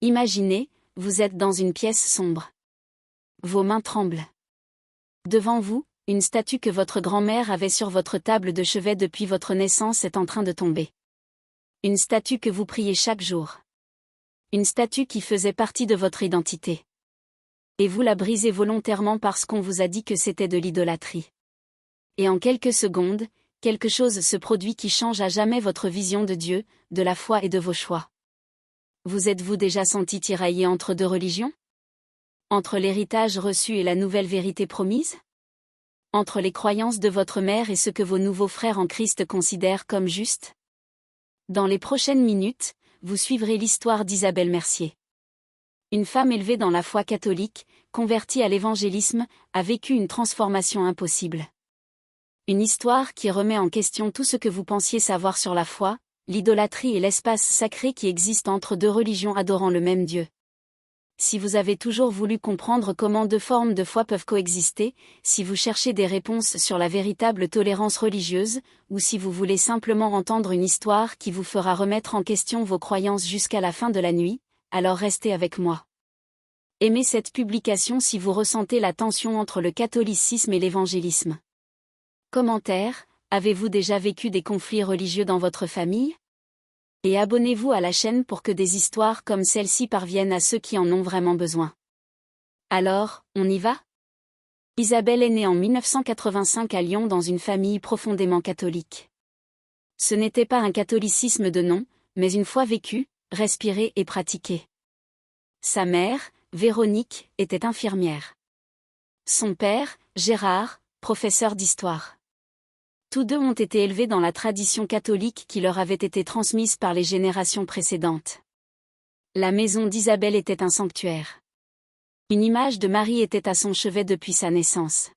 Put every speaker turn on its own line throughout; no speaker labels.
Imaginez, vous êtes dans une pièce sombre. Vos mains tremblent. Devant vous, une statue que votre grand-mère avait sur votre table de chevet depuis votre naissance est en train de tomber. Une statue que vous priez chaque jour. Une statue qui faisait partie de votre identité. Et vous la brisez volontairement parce qu'on vous a dit que c'était de l'idolâtrie. Et en quelques secondes, quelque chose se produit qui change à jamais votre vision de Dieu, de la foi et de vos choix. Vous êtes-vous déjà senti tiraillé entre deux religions? Entre l'héritage reçu et la nouvelle vérité promise? Entre les croyances de votre mère et ce que vos nouveaux frères en Christ considèrent comme juste? Dans les prochaines minutes, vous suivrez l'histoire d'Isabelle Mercier. Une femme élevée dans la foi catholique, convertie à l'évangélisme, a vécu une transformation impossible. Une histoire qui remet en question tout ce que vous pensiez savoir sur la foi, l'idolâtrie et l'espace sacré qui existe entre deux religions adorant le même Dieu. Si vous avez toujours voulu comprendre comment deux formes de foi peuvent coexister, si vous cherchez des réponses sur la véritable tolérance religieuse, ou si vous voulez simplement entendre une histoire qui vous fera remettre en question vos croyances jusqu'à la fin de la nuit, alors restez avec moi. Aimez cette publication si vous ressentez la tension entre le catholicisme et l'évangélisme. Commentaire: avez-vous déjà vécu des conflits religieux dans votre famille? Et abonnez-vous à la chaîne pour que des histoires comme celle-ci parviennent à ceux qui en ont vraiment besoin. Alors, on y va? Isabelle est née en 1985 à Lyon dans une famille profondément catholique. Ce n'était pas un catholicisme de nom, mais une foi vécue, respirée et pratiquée. Sa mère, Véronique, était infirmière. Son père, Gérard, professeur d'histoire. Tous deux ont été élevés dans la tradition catholique qui leur avait été transmise par les générations précédentes. La maison d'Isabelle était un sanctuaire. Une image de Marie était à son chevet depuis sa naissance.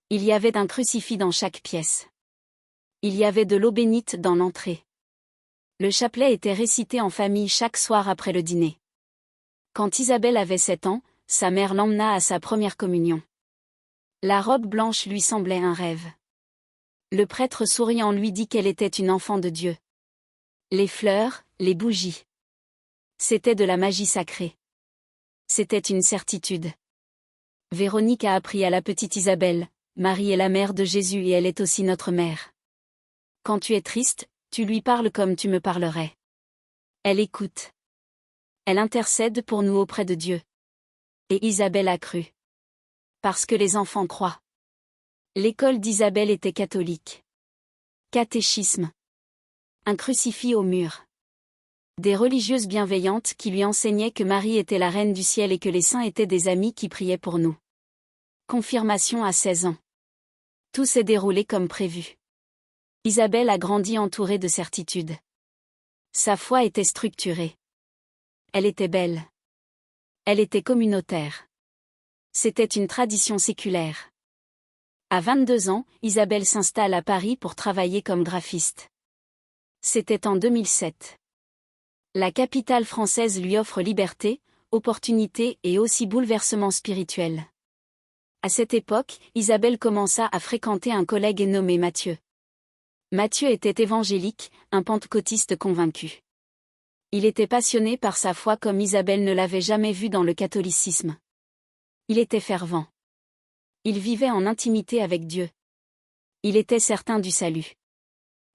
Il y avait un crucifix dans chaque pièce. Il y avait de l'eau bénite dans l'entrée. Le chapelet était récité en famille chaque soir après le dîner. Quand Isabelle avait 7 ans, sa mère l'emmena à sa première communion. La robe blanche lui semblait un rêve. Le prêtre souriant lui dit qu'elle était une enfant de Dieu. Les fleurs, les bougies. C'était de la magie sacrée. C'était une certitude. Véronique a appris à la petite Isabelle: Marie est la mère de Jésus et elle est aussi notre mère. Quand tu es triste, tu lui parles comme tu me parlerais. Elle écoute. Elle intercède pour nous auprès de Dieu. Et Isabelle a cru. Parce que les enfants croient. L'école d'Isabelle était catholique. Catéchisme. Un crucifix au mur. Des religieuses bienveillantes qui lui enseignaient que Marie était la reine du ciel et que les saints étaient des amis qui priaient pour nous. Confirmation à 16 ans. Tout s'est déroulé comme prévu. Isabelle a grandi entourée de certitudes. Sa foi était structurée. Elle était belle. Elle était communautaire. C'était une tradition séculaire. À 22 ans, Isabelle s'installe à Paris pour travailler comme graphiste. C'était en 2007. La capitale française lui offre liberté, opportunité et aussi bouleversement spirituel. À cette époque, Isabelle commença à fréquenter un collègue nommé Mathieu. Mathieu était évangélique, un pentecôtiste convaincu. Il était passionné par sa foi comme Isabelle ne l'avait jamais vu dans le catholicisme. Il était fervent. Il vivait en intimité avec Dieu. Il était certain du salut.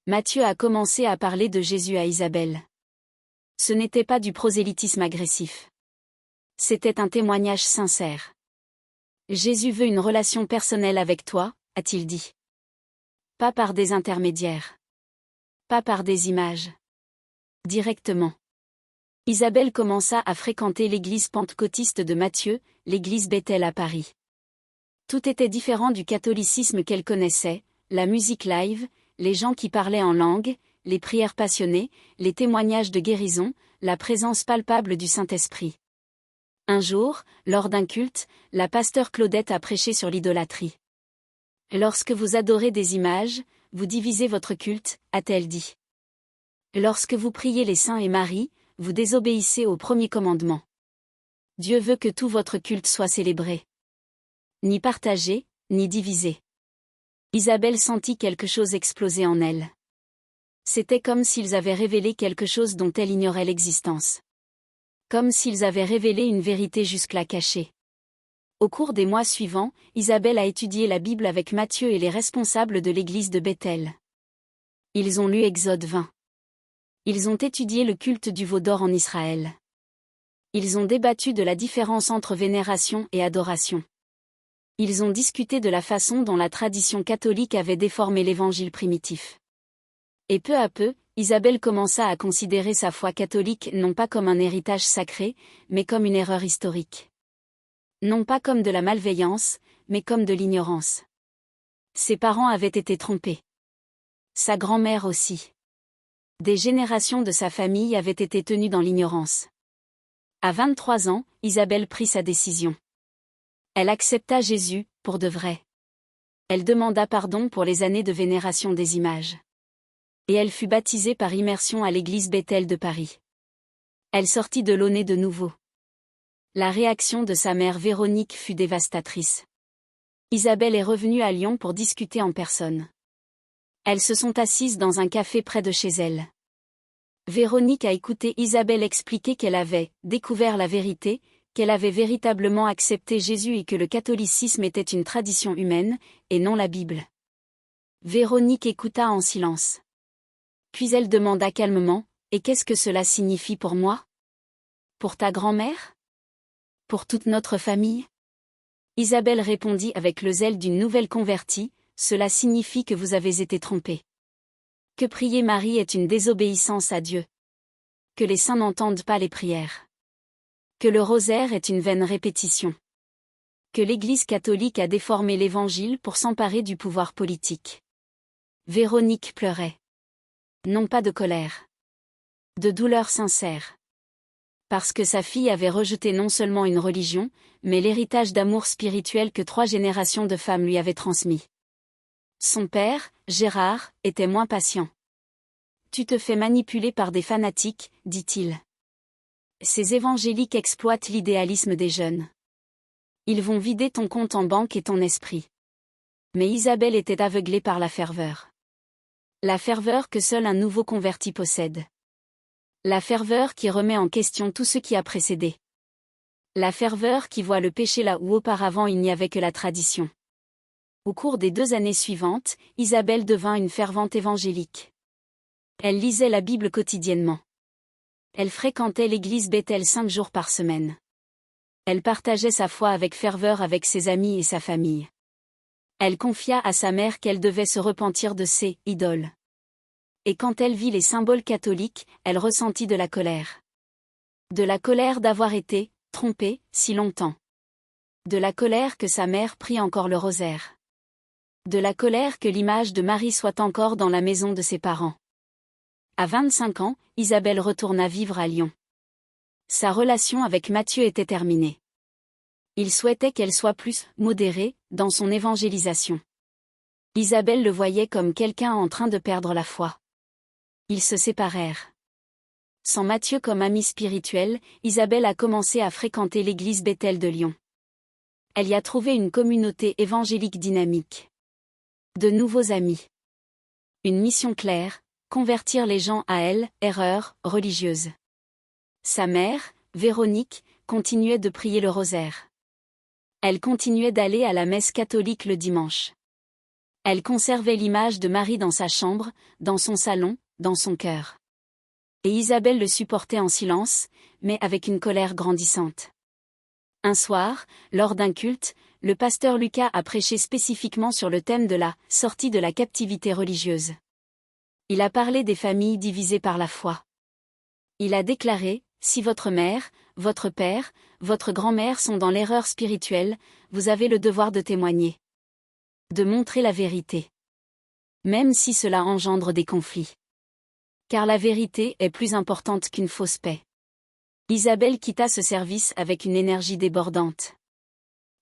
Mathieu a commencé à parler de Jésus à Isabelle. Ce n'était pas du prosélytisme agressif. C'était un témoignage sincère. Jésus veut une relation personnelle avec toi, a-t-il dit. Pas par des intermédiaires. Pas par des images. Directement. Isabelle commença à fréquenter l'église pentecôtiste de Mathieu, l'église Bethel à Paris. Tout était différent du catholicisme qu'elle connaissait, la musique live, les gens qui parlaient en langue, les prières passionnées, les témoignages de guérison, la présence palpable du Saint-Esprit. Un jour, lors d'un culte, la pasteure Claudette a prêché sur l'idolâtrie. Lorsque vous adorez des images, vous divisez votre culte, a-t-elle dit. Lorsque vous priez les saints et Marie, vous désobéissez au premier commandement. Dieu veut que tout votre culte soit célébré. Ni partagé, ni divisé. Isabelle sentit quelque chose exploser en elle. C'était comme s'ils avaient révélé quelque chose dont elle ignorait l'existence. Comme s'ils avaient révélé une vérité jusque-là cachée. Au cours des mois suivants, Isabelle a étudié la Bible avec Matthieu et les responsables de l'église de Bethel. Ils ont lu Exode 20. Ils ont étudié le culte du veau d'or en Israël. Ils ont débattu de la différence entre vénération et adoration. Ils ont discuté de la façon dont la tradition catholique avait déformé l'évangile primitif. Et peu à peu, Isabelle commença à considérer sa foi catholique non pas comme un héritage sacré, mais comme une erreur historique. Non pas comme de la malveillance, mais comme de l'ignorance. Ses parents avaient été trompés. Sa grand-mère aussi. Des générations de sa famille avaient été tenues dans l'ignorance. À 23 ans, Isabelle prit sa décision. Elle accepta Jésus, pour de vrai. Elle demanda pardon pour les années de vénération des images. Et elle fut baptisée par immersion à l'église Bethel de Paris. Elle sortit de l'eau née de nouveau. La réaction de sa mère Véronique fut dévastatrice. Isabelle est revenue à Lyon pour discuter en personne. Elles se sont assises dans un café près de chez elle. Véronique a écouté Isabelle expliquer qu'elle avait découvert la vérité, qu'elle avait véritablement accepté Jésus et que le catholicisme était une tradition humaine, et non la Bible. Véronique écouta en silence. Puis elle demanda calmement, « Et qu'est-ce que cela signifie pour moi? Pour ta grand-mère? Pour toute notre famille ?» Isabelle répondit avec le zèle d'une nouvelle convertie, « Cela signifie que vous avez été trompés. Que prier Marie est une désobéissance à Dieu. Que les saints n'entendent pas les prières. Que le rosaire est une vaine répétition. Que l'Église catholique a déformé l'Évangile pour s'emparer du pouvoir politique. » Véronique pleurait. Non pas de colère. De douleur sincère. Parce que sa fille avait rejeté non seulement une religion, mais l'héritage d'amour spirituel que 3 générations de femmes lui avaient transmis. Son père, Gérard, était moins patient. « Tu te fais manipuler par des fanatiques, dit-il. Ces évangéliques exploitent l'idéalisme des jeunes. Ils vont vider ton compte en banque et ton esprit. » Mais Isabelle était aveuglée par la ferveur. La ferveur que seul un nouveau converti possède. La ferveur qui remet en question tout ce qui a précédé. La ferveur qui voit le péché là où auparavant il n'y avait que la tradition. Au cours des 2 années suivantes, Isabelle devint une fervente évangélique. Elle lisait la Bible quotidiennement. Elle fréquentait l'église Bethel 5 jours par semaine. Elle partageait sa foi avec ferveur avec ses amis et sa famille. Elle confia à sa mère qu'elle devait se repentir de ses idoles. Et quand elle vit les symboles catholiques, elle ressentit de la colère. De la colère d'avoir été trompée si longtemps. De la colère que sa mère prie encore le rosaire. De la colère que l'image de Marie soit encore dans la maison de ses parents. À 25 ans, Isabelle retourna vivre à Lyon. Sa relation avec Matthieu était terminée. Il souhaitait qu'elle soit plus modérée dans son évangélisation. Isabelle le voyait comme quelqu'un en train de perdre la foi. Ils se séparèrent. Sans Matthieu comme ami spirituel, Isabelle a commencé à fréquenter l'église Bethel de Lyon. Elle y a trouvé une communauté évangélique dynamique. De nouveaux amis. Une mission claire, convertir les gens à elle, erreur religieuse. Sa mère, Véronique, continuait de prier le rosaire. Elle continuait d'aller à la messe catholique le dimanche. Elle conservait l'image de Marie dans sa chambre, dans son salon, dans son cœur. Et Isabelle le supportait en silence, mais avec une colère grandissante. Un soir, lors d'un culte, le pasteur Lucas a prêché spécifiquement sur le thème de la sortie de la captivité religieuse. Il a parlé des familles divisées par la foi. Il a déclaré, « Si votre mère, votre père, votre grand-mère sont dans l'erreur spirituelle, vous avez le devoir de témoigner. De montrer la vérité. Même si cela engendre des conflits. Car la vérité est plus importante qu'une fausse paix. » Isabelle quitta ce service avec une énergie débordante.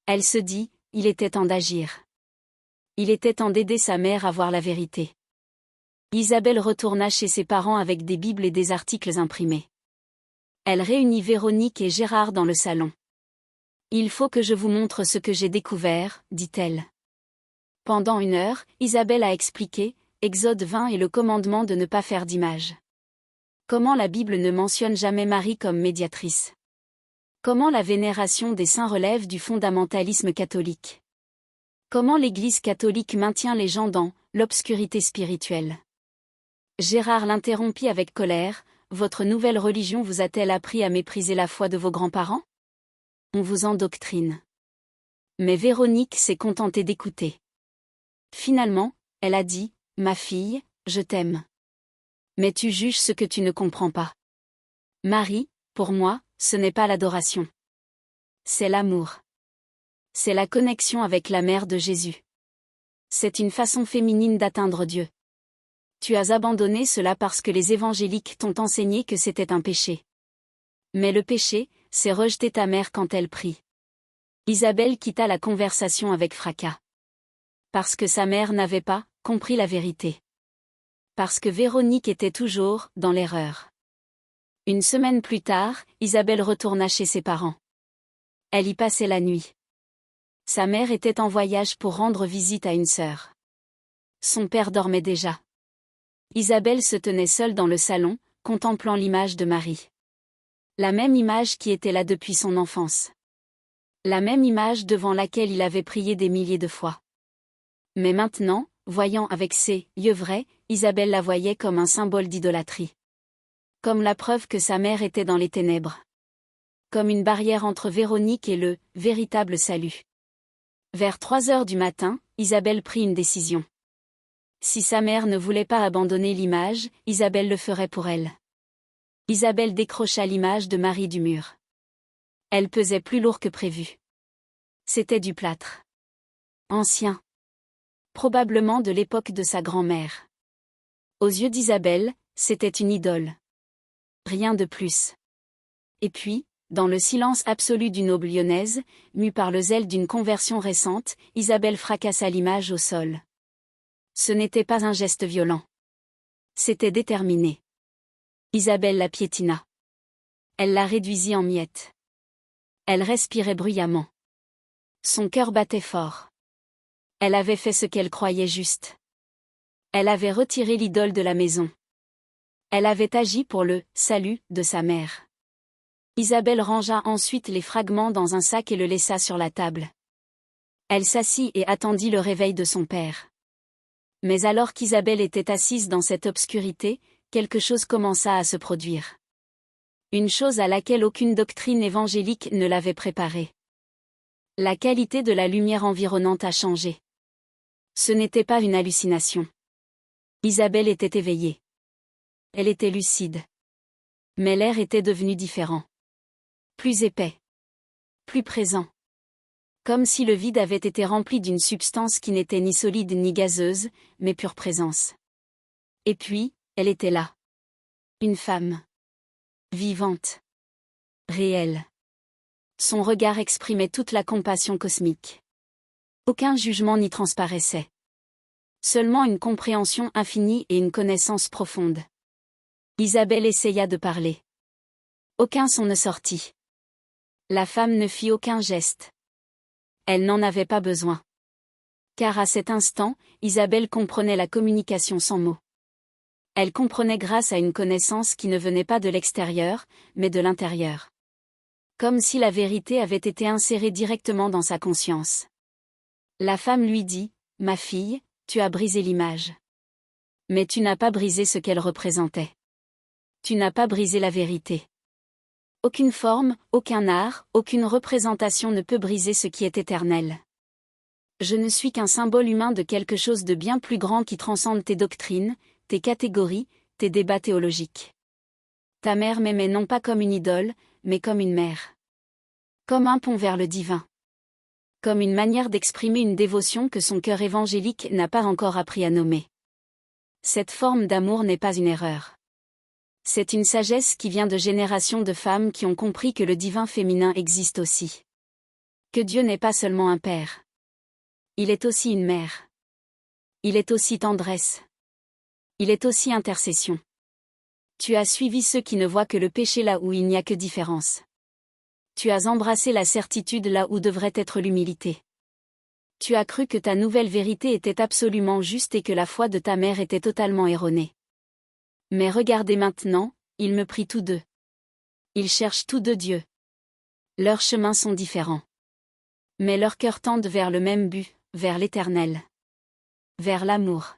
Elle se dit, il était temps d'agir. Il était temps d'aider sa mère à voir la vérité. Isabelle retourna chez ses parents avec des Bibles et des articles imprimés. Elle réunit Véronique et Gérard dans le salon. « Il faut que je vous montre ce que j'ai découvert, dit-elle. » Pendant 1 heure, Isabelle a expliqué, Exode 20 et le commandement de ne pas faire d'image. Comment la Bible ne mentionne jamais Marie comme médiatrice. Comment la vénération des saints relève du fondamentalisme catholique? Comment l'Église catholique maintient les gens dans l'obscurité spirituelle? Gérard l'interrompit avec colère. Votre nouvelle religion vous a-t-elle appris à mépriser la foi de vos grands-parents? On vous endoctrine. Mais Véronique s'est contentée d'écouter. Finalement, elle a dit, ma fille, je t'aime. Mais tu juges ce que tu ne comprends pas. Marie, pour moi, ce n'est pas l'adoration. C'est l'amour. C'est la connexion avec la mère de Jésus. C'est une façon féminine d'atteindre Dieu. Tu as abandonné cela parce que les évangéliques t'ont enseigné que c'était un péché. Mais le péché, c'est rejeter ta mère quand elle prie. Isabelle quitta la conversation avec fracas. Parce que sa mère n'avait pas compris la vérité. Parce que Véronique était toujours dans l'erreur. Une semaine plus tard, Isabelle retourna chez ses parents. Elle y passait la nuit. Sa mère était en voyage pour rendre visite à une sœur. Son père dormait déjà. Isabelle se tenait seule dans le salon, contemplant l'image de Marie. La même image qui était là depuis son enfance. La même image devant laquelle il avait prié des milliers de fois. Mais maintenant, voyant avec ses yeux vrais, Isabelle la voyait comme un symbole d'idolâtrie. Comme la preuve que sa mère était dans les ténèbres. Comme une barrière entre Véronique et le véritable salut. Vers 3 heures du matin, Isabelle prit une décision. Si sa mère ne voulait pas abandonner l'image, Isabelle le ferait pour elle. Isabelle décrocha l'image de Marie du mur. Elle pesait plus lourd que prévu. C'était du plâtre. Ancien. Probablement de l'époque de sa grand-mère. Aux yeux d'Isabelle, c'était une idole. Rien de plus. Et puis, dans le silence absolu d'une aube lyonnaise, mue par le zèle d'une conversion récente, Isabelle fracassa l'image au sol. Ce n'était pas un geste violent. C'était déterminé. Isabelle la piétina. Elle la réduisit en miettes. Elle respirait bruyamment. Son cœur battait fort. Elle avait fait ce qu'elle croyait juste. Elle avait retiré l'idole de la maison. Elle avait agi pour le salut de sa mère. Isabelle rangea ensuite les fragments dans un sac et le laissa sur la table. Elle s'assit et attendit le réveil de son père. Mais alors qu'Isabelle était assise dans cette obscurité, quelque chose commença à se produire. Une chose à laquelle aucune doctrine évangélique ne l'avait préparée. La qualité de la lumière environnante a changé. Ce n'était pas une hallucination. Isabelle était éveillée. Elle était lucide. Mais l'air était devenu différent. Plus épais. Plus présent. Comme si le vide avait été rempli d'une substance qui n'était ni solide ni gazeuse, mais pure présence. Et puis, elle était là. Une femme. Vivante. Réelle. Son regard exprimait toute la compassion cosmique. Aucun jugement n'y transparaissait. Seulement une compréhension infinie et une connaissance profonde. Isabelle essaya de parler. Aucun son ne sortit. La femme ne fit aucun geste. Elle n'en avait pas besoin. Car à cet instant, Isabelle comprenait la communication sans mots. Elle comprenait grâce à une connaissance qui ne venait pas de l'extérieur, mais de l'intérieur. Comme si la vérité avait été insérée directement dans sa conscience. La femme lui dit, « Ma fille, tu as brisé l'image. Mais tu n'as pas brisé ce qu'elle représentait. Tu n'as pas brisé la vérité. Aucune forme, aucun art, aucune représentation ne peut briser ce qui est éternel. Je ne suis qu'un symbole humain de quelque chose de bien plus grand qui transcende tes doctrines, tes catégories, tes débats théologiques. Ta mère m'aimait non pas comme une idole, mais comme une mère. Comme un pont vers le divin. Comme une manière d'exprimer une dévotion que son cœur évangélique n'a pas encore appris à nommer. Cette forme d'amour n'est pas une erreur. C'est une sagesse qui vient de générations de femmes qui ont compris que le divin féminin existe aussi. Que Dieu n'est pas seulement un père. Il est aussi une mère. Il est aussi tendresse. Il est aussi intercession. Tu as suivi ceux qui ne voient que le péché là où il n'y a que différence. Tu as embrassé la certitude là où devrait être l'humilité. Tu as cru que ta nouvelle vérité était absolument juste et que la foi de ta mère était totalement erronée. Mais regardez maintenant, ils me prient tous deux. Ils cherchent tous deux Dieu. Leurs chemins sont différents. Mais leurs cœurs tendent vers le même but, vers l'Éternel. Vers l'amour.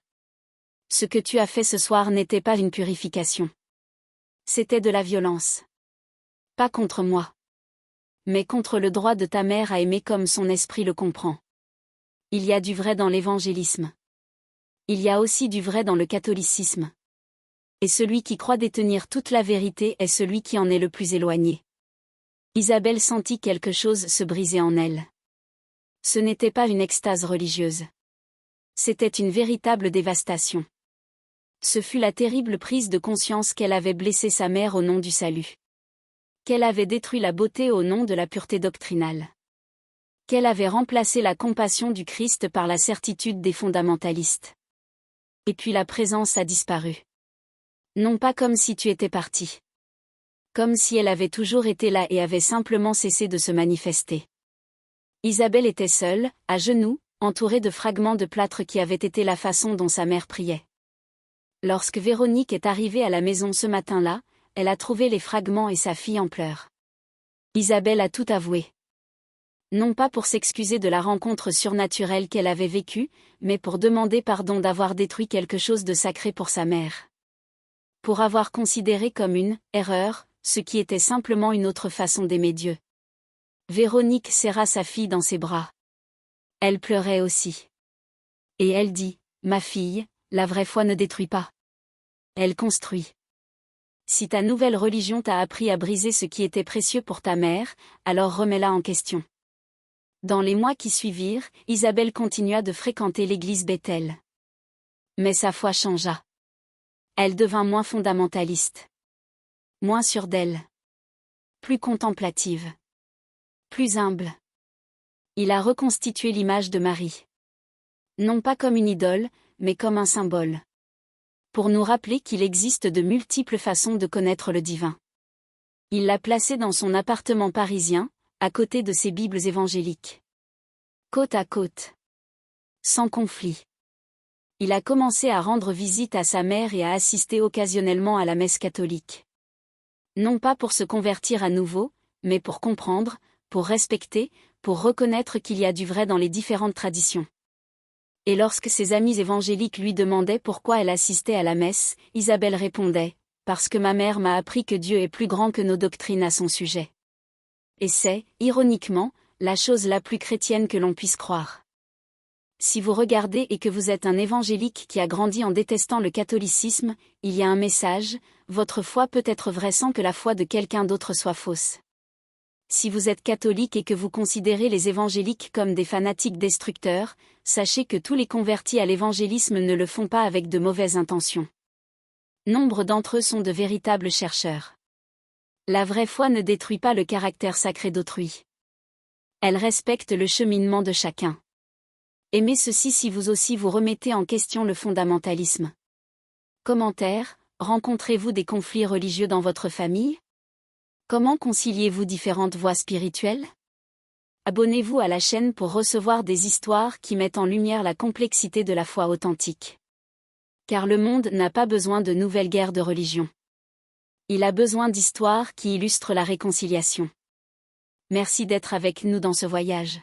Ce que tu as fait ce soir n'était pas une purification. C'était de la violence. Pas contre moi. Mais contre le droit de ta mère à aimer comme son esprit le comprend. Il y a du vrai dans l'évangélisme. Il y a aussi du vrai dans le catholicisme. Et celui qui croit détenir toute la vérité est celui qui en est le plus éloigné. Isabelle sentit quelque chose se briser en elle. Ce n'était pas une extase religieuse. C'était une véritable dévastation. Ce fut la terrible prise de conscience qu'elle avait blessé sa mère au nom du salut. Qu'elle avait détruit la beauté au nom de la pureté doctrinale. Qu'elle avait remplacé la compassion du Christ par la certitude des fondamentalistes. Et puis la présence a disparu. Non pas comme si tu étais parti. Comme si elle avait toujours été là et avait simplement cessé de se manifester. Isabelle était seule, à genoux, entourée de fragments de plâtre qui avaient été la façon dont sa mère priait. Lorsque Véronique est arrivée à la maison ce matin-là, elle a trouvé les fragments et sa fille en pleurs. Isabelle a tout avoué. Non pas pour s'excuser de la rencontre surnaturelle qu'elle avait vécue, mais pour demander pardon d'avoir détruit quelque chose de sacré pour sa mère. Pour avoir considéré comme une erreur, ce qui était simplement une autre façon d'aimer Dieu. Véronique serra sa fille dans ses bras. Elle pleurait aussi. Et elle dit, « Ma fille, la vraie foi ne détruit pas. Elle construit. Si ta nouvelle religion t'a appris à briser ce qui était précieux pour ta mère, alors remets-la en question. » Dans les mois qui suivirent, Isabelle continua de fréquenter l'église Bethel. Mais sa foi changea. Elle devint moins fondamentaliste. Moins sûre d'elle. Plus contemplative. Plus humble. Il a reconstitué l'image de Marie. Non pas comme une idole, mais comme un symbole. Pour nous rappeler qu'il existe de multiples façons de connaître le divin. Il l'a placée dans son appartement parisien, à côté de ses Bibles évangéliques. Côte à côte. Sans conflit. Il a commencé à rendre visite à sa mère et à assister occasionnellement à la messe catholique. Non pas pour se convertir à nouveau, mais pour comprendre, pour respecter, pour reconnaître qu'il y a du vrai dans les différentes traditions. Et lorsque ses amis évangéliques lui demandaient pourquoi elle assistait à la messe, Isabelle répondait, « Parce que ma mère m'a appris que Dieu est plus grand que nos doctrines à son sujet. » Et c'est, ironiquement, la chose la plus chrétienne que l'on puisse croire. Si vous regardez et que vous êtes un évangélique qui a grandi en détestant le catholicisme, il y a un message, votre foi peut être vraie sans que la foi de quelqu'un d'autre soit fausse. Si vous êtes catholique et que vous considérez les évangéliques comme des fanatiques destructeurs, sachez que tous les convertis à l'évangélisme ne le font pas avec de mauvaises intentions. Nombre d'entre eux sont de véritables chercheurs. La vraie foi ne détruit pas le caractère sacré d'autrui. Elle respecte le cheminement de chacun. Aimez ceci si vous aussi vous remettez en question le fondamentalisme. Commentaire, rencontrez-vous des conflits religieux dans votre famille ? Comment conciliez-vous différentes voies spirituelles ? Abonnez-vous à la chaîne pour recevoir des histoires qui mettent en lumière la complexité de la foi authentique. Car le monde n'a pas besoin de nouvelles guerres de religion. Il a besoin d'histoires qui illustrent la réconciliation. Merci d'être avec nous dans ce voyage.